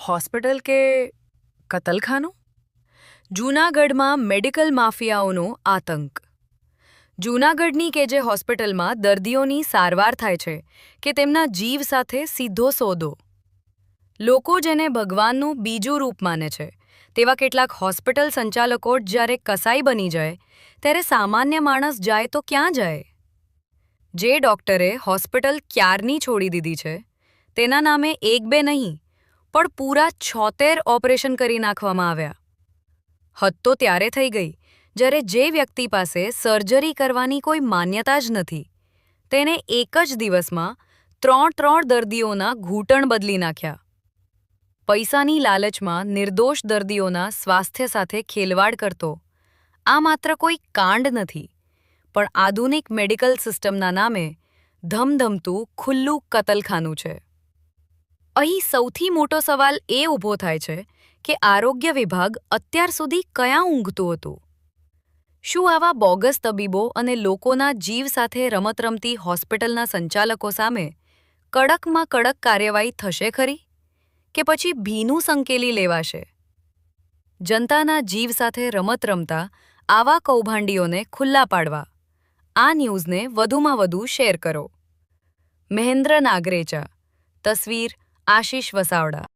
Hospital કે કતલખાનું? જૂનાગઢમાં medical માફિયાઓનો આતંક. જૂનાગઢની કે જે હોસ્પિટલમાં દર્દીઓની સારવાર થાય છે કે તેમના જીવ સાથે સીધો સોદો. લોકો જેને ભગવાનનું બીજું રૂપ માને છે તેવા કેટલાક હોસ્પિટલ સંચાલકો જ્યારે કસાઈ બની જાય ત્યારે સામાન્ય માણસ જાય તો ક્યાં જાય? જે ડોક્ટરે હોસ્પિટલ ક્યારની છોડી દીધી છે તેના નામે એક બે નહીં પણ પૂરા 76 ઓપરેશન કરી નાખવામાં આવ્યા. હદ તો ત્યારે થઈ ગઈ જ્યારે જે વ્યક્તિ પાસે સર્જરી કરવાની કોઈ માન્યતા જ નથી તેને એક જ દિવસમાં 3 દર્દીઓના ઘૂંટણ બદલી નાખ્યા. પૈસાની લાલચમાં નિર્દોષ દર્દીઓના સ્વાસ્થ્ય સાથે ખેલવાડ કરતો આ માત્ર કોઈ કાંડ નથી પણ આધુનિક મેડિકલ સિસ્ટમના નામે ધમધમતું ખુલ્લું કતલખાનું છે. અહીં સૌથી મોટો સવાલ એ ઊભો થાય છે કે આરોગ્ય વિભાગ અત્યાર સુધી ક્યાં ઊંઘતું હતું? શું આવા બોગસ તબીબો અને લોકોના જીવ સાથે રમત રમતી હોસ્પિટલના સંચાલકો સામે કડકમાં કડક કાર્યવાહી થશે ખરી? કે પછી ભીનું સંકેલી લેવાશે? જનતાના જીવ સાથે રમત રમતા આવા કૌભાંડીઓને ખુલ્લા પાડવા આ ન્યૂઝને વધુમાં વધુ શેર કરો. મહેન્દ્ર નાગરેચા, તસવીર આશિષ વસાવડા.